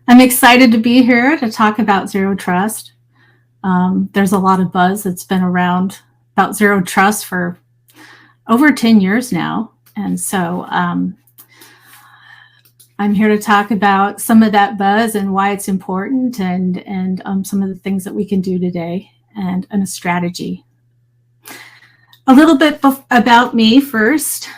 I'm excited to be here to talk about zero trust. There's a lot of buzz that's been around about zero trust for over 10 years now. And so I'm here to talk about some of that buzz and why it's important and some of the things that we can do today and a strategy. A little bit about me first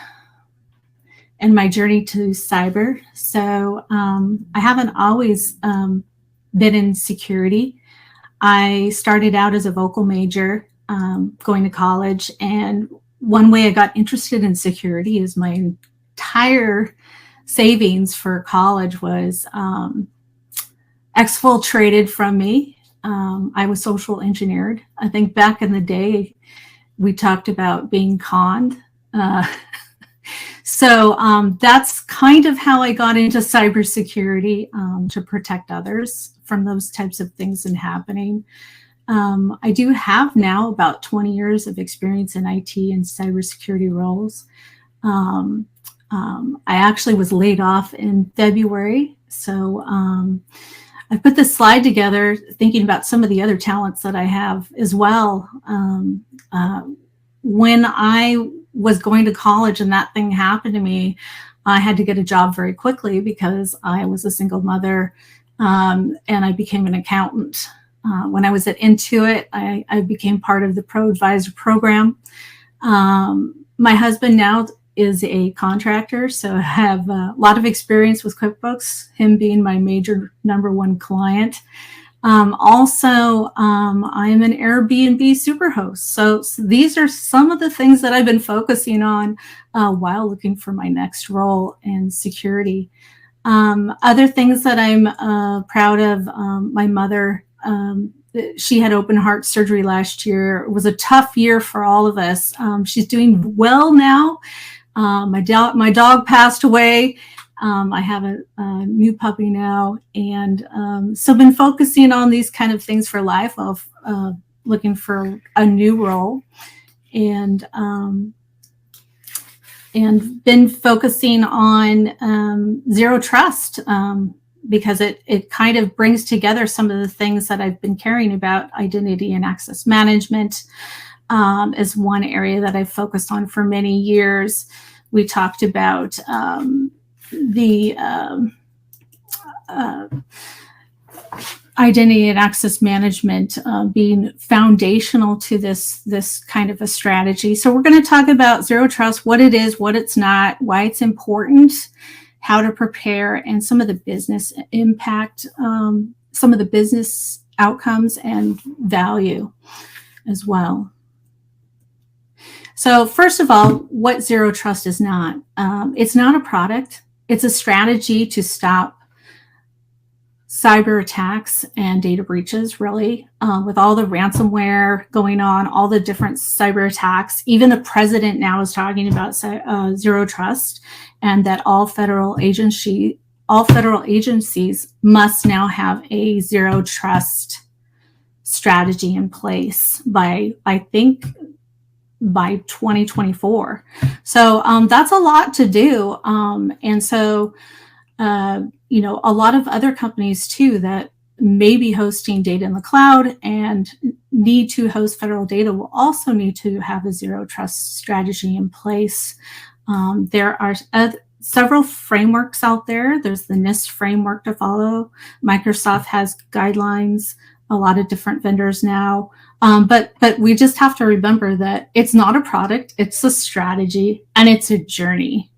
and my journey to cyber. So I haven't always been in security. I started out as a vocal major going to college, and one way I got interested in security is my entire savings for college was exfiltrated from me. I was social engineered. I think back in the day, we talked about being conned. So that's kind of how I got into cybersecurity, to protect others from those types of things and happening. I do have now about 20 years of experience in IT and cybersecurity roles. I actually was laid off in February. So I put this slide together thinking about some of the other talents that I have as well. When I was going to college and that thing happened to me, I had to get a job very quickly because I was a single mother, and I became an accountant. When I was at Intuit, I became part of the Pro Advisor program. My husband now is a contractor, so I have a lot of experience with QuickBooks, him being my major #1 client. Also, I am an Airbnb superhost. So these are some of the things that I've been focusing on while looking for my next role in security. Other things that I'm proud of, my mother, she had open heart surgery last year. It was a tough year for all of us. She's doing well now. My dog passed away. I have a new puppy now, and so been focusing on these kind of things for life of looking for a new role, and been focusing on zero trust because it kind of brings together some of the things that I've been caring about. Identity and access management is one area that I've focused on for many years. We talked about the identity and access management being foundational to this kind of a strategy. So we're going to talk about zero trust, what it is, what it's not, why it's important, how to prepare, and some of the business impact, some of the business outcomes and value as well. So first of all, what zero trust is not. It's not a product. It's a strategy to stop cyber attacks and data breaches, really, with all the ransomware going on, all the different cyber attacks. Even the president now is talking about zero trust, and that all federal agencies must now have a zero trust strategy in place by, I think, by 2024. So that's a lot to do. And so, a lot of other companies too that may be hosting data in the cloud and need to host federal data will also need to have a zero trust strategy in place. There are several frameworks out there. There's the NIST framework to follow. Microsoft has guidelines, a lot of different vendors now. But we just have to remember that it's not a product, it's a strategy, and it's a journey.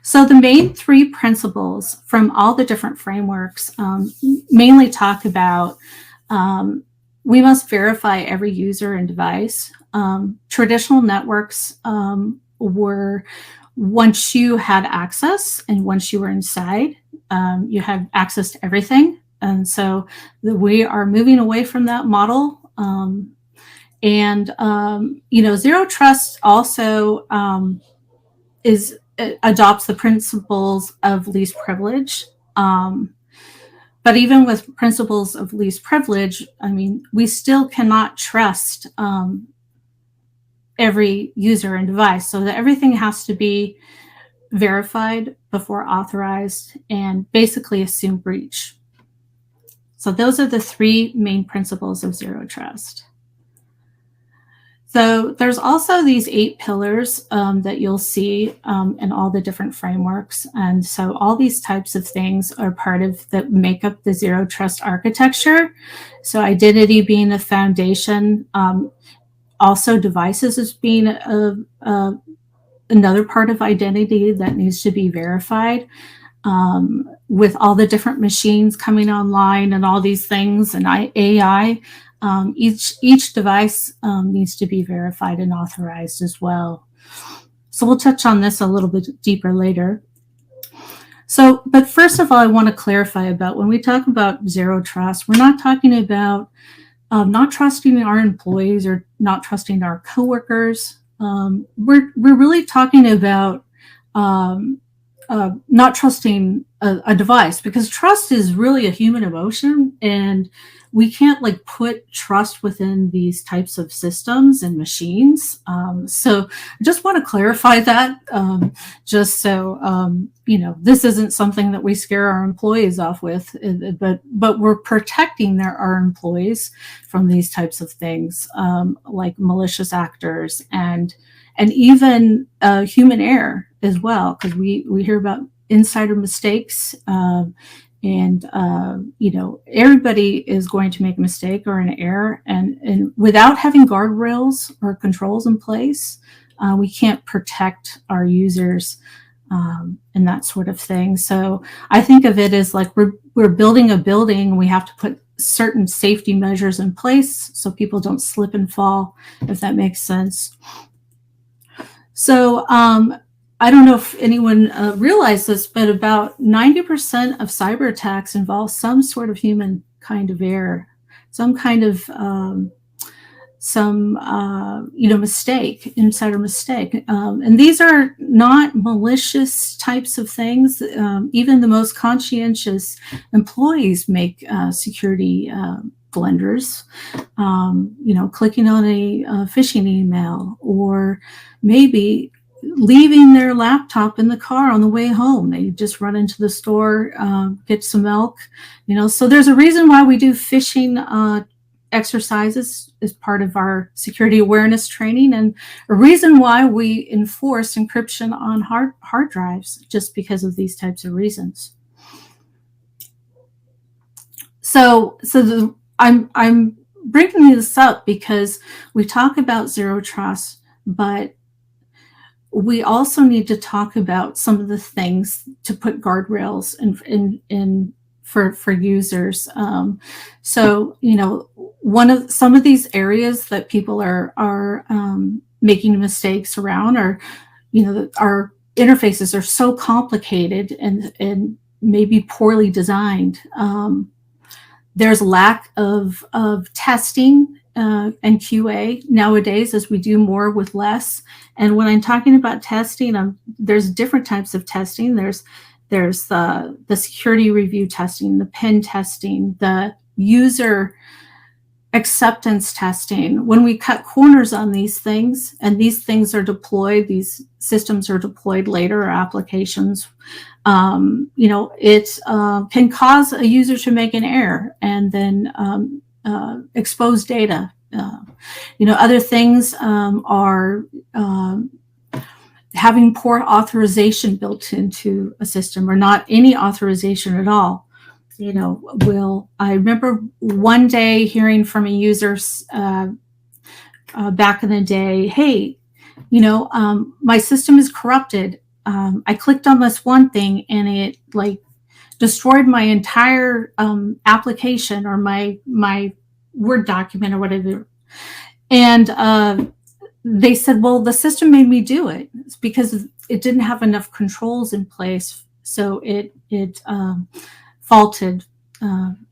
So the main 3 principles from all the different frameworks mainly talk about we must verify every user and device. Traditional networks were once you had access and once you were inside, you had access to everything. And so we are moving away from that model. Zero trust also adopts the principles of least privilege. But even with principles of least privilege, I mean, we still cannot trust every user and device. So that everything has to be verified before authorized, and basically assume breach. So those are the three main principles of zero trust. So there's also these 8 pillars that you'll see in all the different frameworks. And so all these types of things are part of that make up the zero trust architecture. So identity being the foundation, also devices as being another part of identity that needs to be verified. With all the different machines coming online and all these things and AI, each device needs to be verified and authorized as well. So we'll touch on this a little bit deeper later. So, but first of all, I want to clarify about when we talk about zero trust, we're not talking about not trusting our employees or not trusting our coworkers. We're really talking about not trusting a device, because trust is really a human emotion, and we can't like put trust within these types of systems and machines. So I just want to clarify that, just so you know, this isn't something that we scare our employees off with, but we're protecting our employees from these types of things, like malicious actors and even human error as well, because we hear about insider mistakes, and you know, everybody is going to make a mistake or an error, and without having guardrails or controls in place, we can't protect our users and that sort of thing. So I think of it as like we're building a building, we have to put certain safety measures in place so people don't slip and fall, if that makes sense. So I don't know if anyone realized this, but about 90% of cyber attacks involve some sort of human kind of error, some kind of you know, mistake, insider mistake. And these are not malicious types of things. Even the most conscientious employees make security blunders, you know, clicking on a phishing email, or maybe leaving their laptop in the car on the way home. They just run into the store, get some milk, you know. So there's a reason why we do phishing exercises as part of our security awareness training, and a reason why we enforce encryption on hard drives, just because of these types of reasons. So I'm bringing this up because we talk about zero trust, but we also need to talk about some of the things to put guardrails in for users. So, you know, some of these areas that people are making mistakes around are, you know, our interfaces are so complicated and maybe poorly designed. There's lack of testing and QA nowadays, as we do more with less. And when I'm talking about testing, there's different types of testing. There's the security review testing, the pen testing, the user acceptance testing. When we cut corners on these things, and these things are deployed, these systems are deployed later, or applications, you know, it can cause a user to make an error and then expose data. You know, other things are having poor authorization built into a system, or not any authorization at all. You know, I remember one day hearing from a user back in the day, hey, you know, my system is corrupted. I clicked on this one thing and it like destroyed my entire application, or my Word document, or whatever. And they said, well, the system made me do it. It's because it didn't have enough controls in place. So it faulted,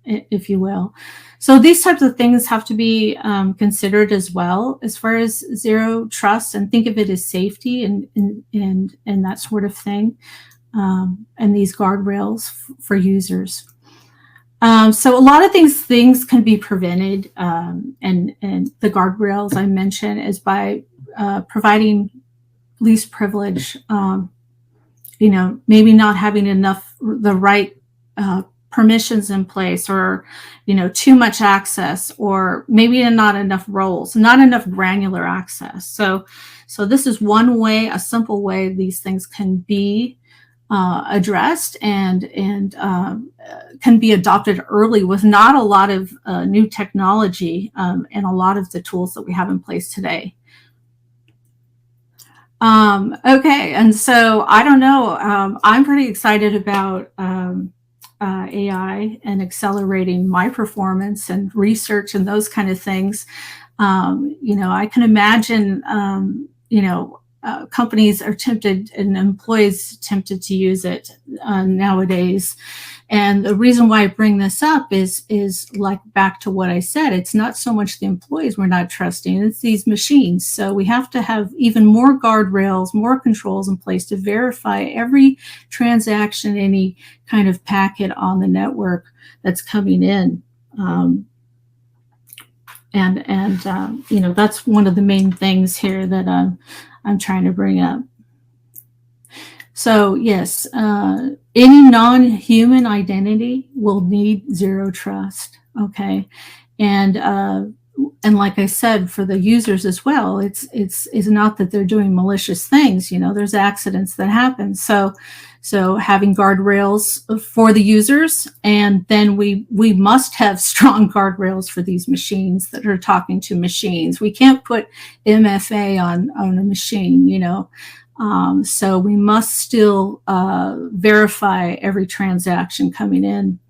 if you will. So these types of things have to be considered as well, as far as zero trust, and think of it as safety and that sort of thing, and these guardrails for users. So a lot of these things can be prevented, and the guardrails I mentioned is by providing least privilege maybe not having the right permissions in place, or too much access, or maybe not enough roles, not enough granular access. So this is one way, a simple way these things can be addressed and can be adopted early with not a lot of new technology and a lot of the tools that we have in place today. Okay, and so I don't know, I'm pretty excited about AI and accelerating my performance and research and those kind of things. I can imagine, companies are tempted and employees tempted to use it nowadays. And the reason why I bring this up is like back to what I said. It's not so much the employees we're not trusting, it's these machines. So we have to have even more guardrails, more controls in place to verify every transaction, any kind of packet on the network that's coming in. That's one of the main things here that I'm trying to bring up. So yes, any non-human identity will need zero trust. Okay, and like I said, for the users as well, it's not that they're doing malicious things. There's accidents that happen. So having guardrails for the users, and then we must have strong guardrails for these machines that are talking to machines. We can't put MFA on a machine, so we must still verify every transaction coming in.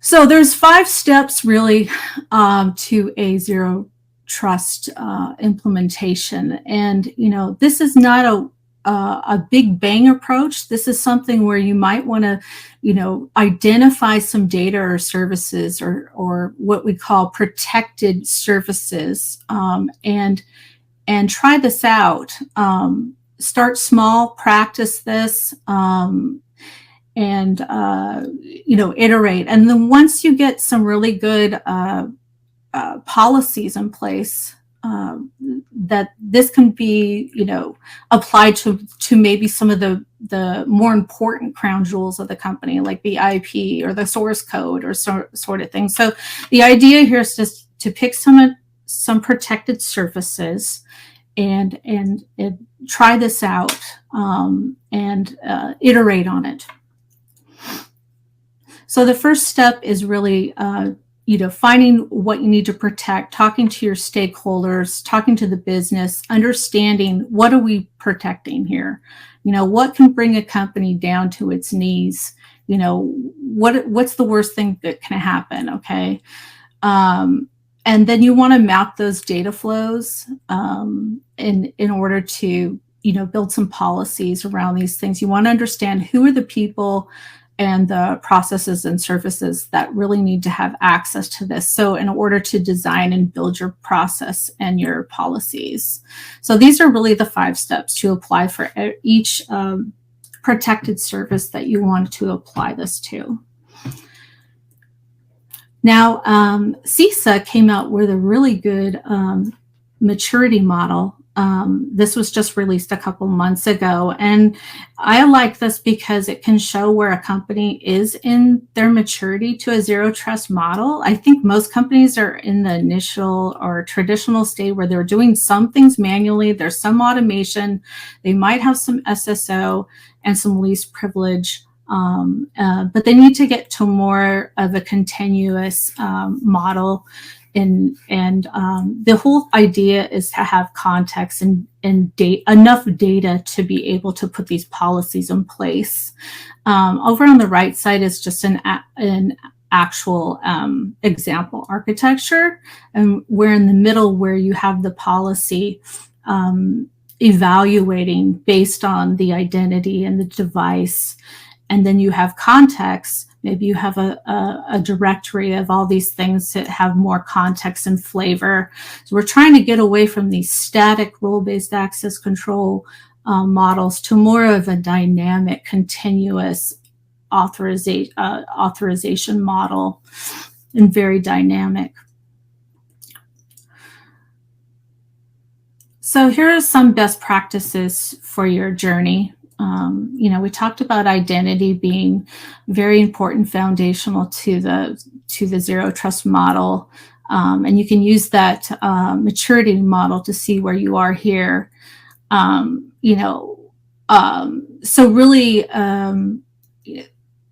So there's 5 steps really to a zero trust implementation. And, this is not a big bang approach. This is something where you might want to, identify some data or services, or what we call protected services, and try this out. Start small, practice this, and iterate. And then once you get some really good policies in place, that this can be applied to maybe some of the more important crown jewels of the company, like the IP or the source code or sort of thing. So the idea here is just to pick some protected surfaces and try this out, and iterate on it. So the first step is really finding what you need to protect, talking to your stakeholders, talking to the business, understanding what are we protecting here. What can bring a company down to its knees? What's the worst thing that can happen? Okay. And then you want to map those data flows in order to build some policies around these things. You want to understand who are the people and the processes and services that really need to have access to this. So in order to design and build your process and your policies. So these are really the 5 steps to apply for each protected service that you want to apply this to. Now, CISA came out with a really good maturity model. This was just released a couple months ago, and I like this because it can show where a company is in their maturity to a zero trust model. I think most companies are in the initial or traditional state where they're doing some things manually. There's some automation. They might have some SSO and some least privilege. But they need to get to more of a continuous model, and the whole idea is to have context and enough data to be able to put these policies in place. Over on the right side is just an actual example architecture, and we're in the middle where you have the policy evaluating based on the identity and the device. And then you have context. Maybe you have a directory of all these things that have more context and flavor. So we're trying to get away from these static role-based access control models to more of a dynamic, continuous authorization model, and very dynamic. So here are some best practices for your journey. We talked about identity being very important, foundational to the zero trust model, and you can use that maturity model to see where you are here. So really,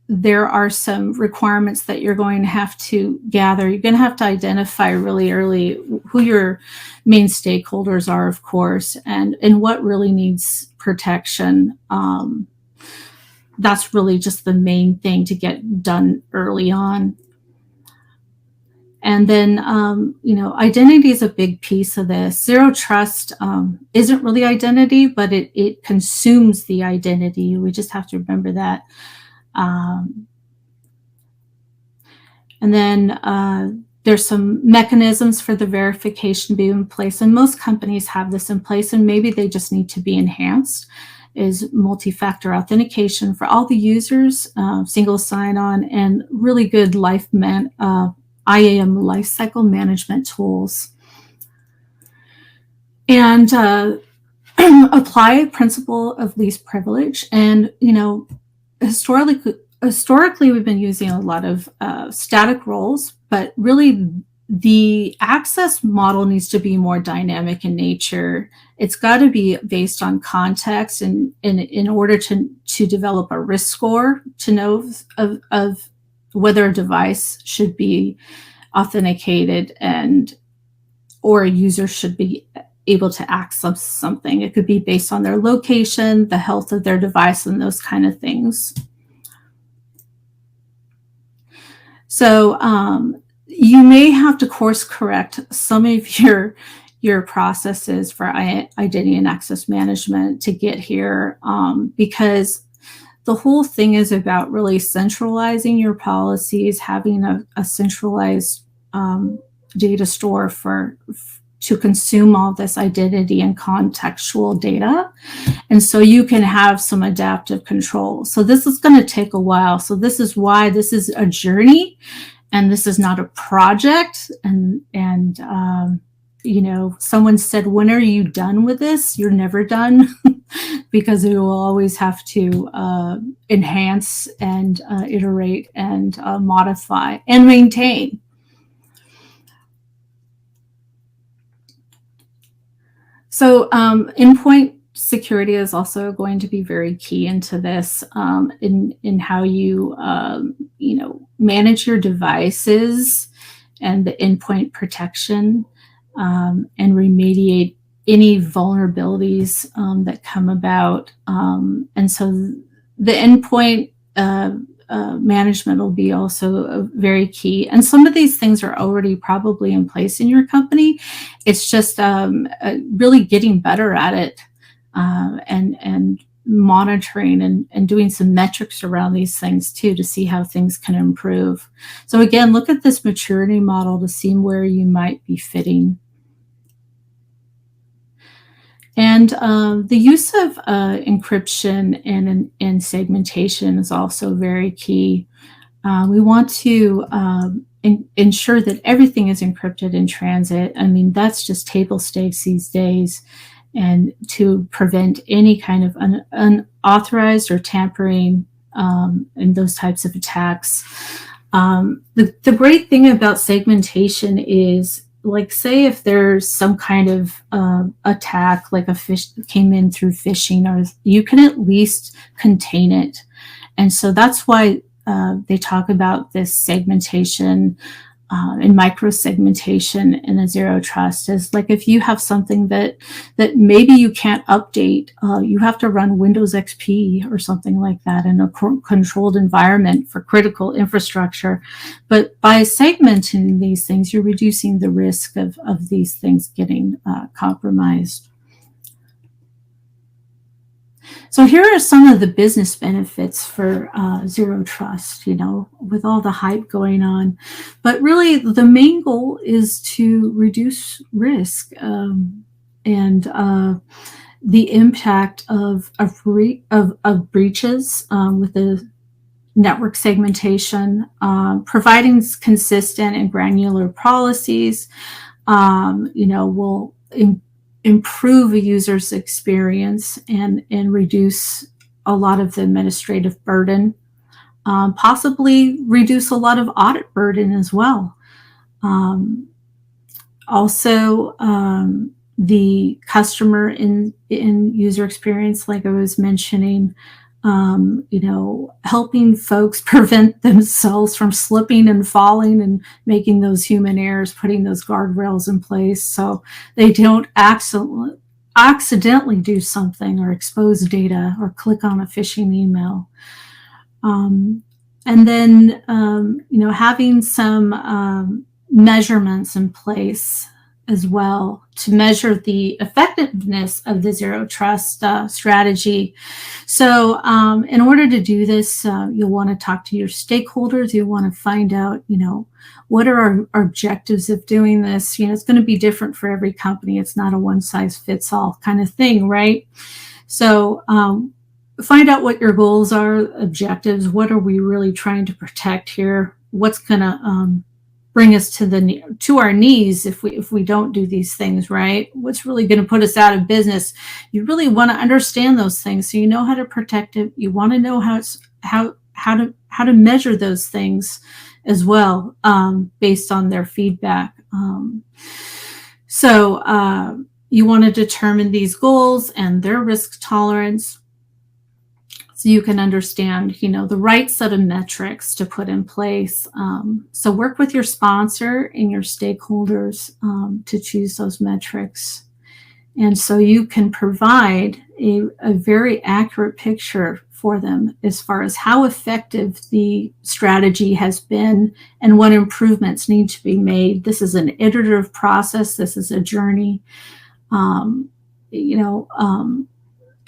there are some requirements that you're going to have to gather. You're going to have to identify really early who your main stakeholders are, of course, and what really needs protection. That's really just the main thing to get done early on. And then, identity is a big piece of this. Zero trust isn't really identity, but it consumes the identity. We just have to remember that. And then there's some mechanisms for the verification to be in place, and most companies have this in place, and maybe they just need to be enhanced. Is multi-factor authentication for all the users, single sign-on, and really good IAM Lifecycle Management tools. And apply a principle of least privilege. And, historically, we've been using a lot of static roles, but really the access model needs to be more dynamic in nature. It's got to be based on context, and in order to develop a risk score to know of whether a device should be authenticated or a user should be able to access something. It could be based on their location, the health of their device, and those kind of things. So you may have to course correct some of your processes for identity and access management to get here, because the whole thing is about really centralizing your policies, having a centralized data store to consume all this identity and contextual data. And so you can have some adaptive control. So this is going to take a while. So this is why this is a journey, and this is not a project. And someone said, when are you done with this? You're never done, because it will always have to enhance and iterate and modify and maintain. So endpoint security is also going to be very key into this, in how you manage your devices and the endpoint protection, and remediate any vulnerabilities that come about. And so the endpoint management will be also very key. And some of these things are already probably in place in your company. It's just really getting better at it, and monitoring and doing some metrics around these things too, to see how things can improve. So again, look at this maturity model to see where you might be fitting. And the use of encryption and segmentation is also very key. We want to ensure that everything is encrypted in transit. I mean, that's just table stakes these days, and to prevent any kind of unauthorized or tampering and those types of attacks. The great thing about segmentation is, like, say if there's some kind of attack, like a fish came in through phishing, or you can at least contain it. And so that's why they talk about this segmentation and micro-segmentation in a zero trust. Is like, if you have something that maybe you can't update, you have to run Windows XP or something like that in a controlled environment for critical infrastructure. But by segmenting these things, you're reducing the risk of these things getting compromised. So here are some of the business benefits for zero trust, with all the hype going on. But really, the main goal is to reduce risk, and the impact of breaches with the network segmentation, providing consistent and granular policies, will improve a user's experience and reduce a lot of the administrative burden, possibly reduce a lot of audit burden as well. Also, the customer in user experience, like I was mentioning, helping folks prevent themselves from slipping and falling and making those human errors, putting those guardrails in place so they don't accidentally do something or expose data or click on a phishing email. And then, having some measurements in place as well to measure the effectiveness of the zero trust strategy. So in order to do this, you'll want to talk to your stakeholders. You'll want to find out, what are our objectives of doing this? It's going to be different for every company. It's not a one size fits all kind of thing, right? So find out what your goals are, objectives. What are we really trying to protect here? What's going to bring us to our knees if we don't do these things right? What's really going to put us out of business? You really want to understand those things so you know how to protect it. You want to know how to measure those things as well, based on their feedback. So you want to determine these goals and their risk tolerance, so you can understand, the right set of metrics to put in place. So work with your sponsor and your stakeholders to choose those metrics. And so you can provide a very accurate picture for them as far as how effective the strategy has been and what improvements need to be made. This is an iterative process. This is a journey.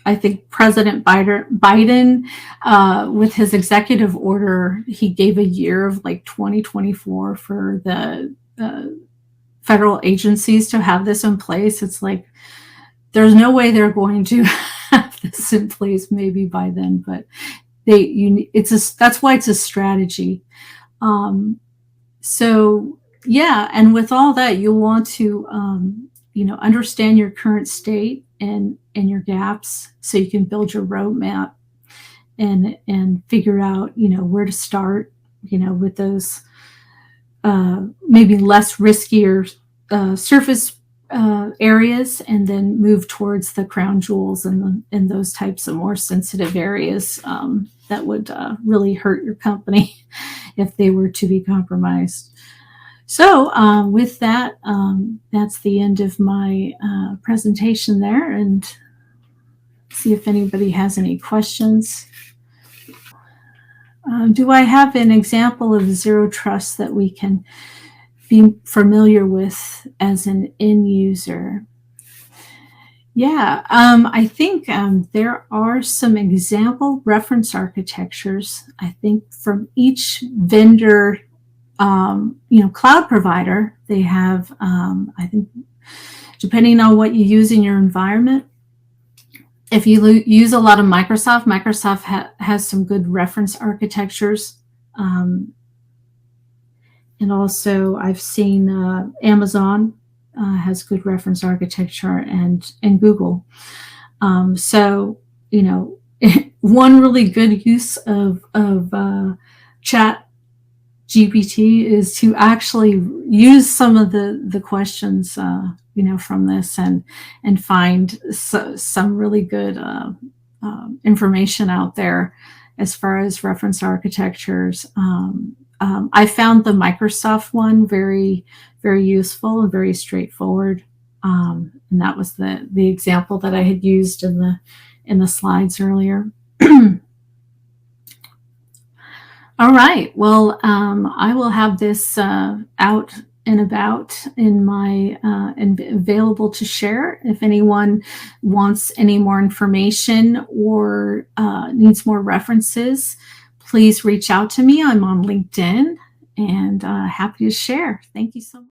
I think President Biden, with his executive order, he gave a year of 2024 for the federal agencies to have this in place. It's like, there's no way they're going to have this in place maybe by then, but that's why it's a strategy. So yeah, and with all that, you'll want to, understand your current state and your gaps so you can build your roadmap and figure out, where to start, with those maybe less riskier surface areas, and then move towards the crown jewels and those types of more sensitive areas that would really hurt your company if they were to be compromised. So with that, that's the end of my presentation there, and see if anybody has any questions. Do I have an example of zero trust that we can be familiar with as an end user? Yeah, I think there are some example reference architectures, I think, from each vendor cloud provider. They have, I think, depending on what you use in your environment. If you use a lot of Microsoft has some good reference architectures. And also I've seen Amazon has good reference architecture, and Google. So, one really good use of chat GPT is to actually use some of the questions, from this and find some really good information out there as far as reference architectures. I found the Microsoft one very, very useful and very straightforward. And that was the example that I had used in the slides earlier. All right. Well, I will have this out and about in my and available to share. If anyone wants any more information or needs more references, please reach out to me. I'm on LinkedIn and happy to share. Thank you so much.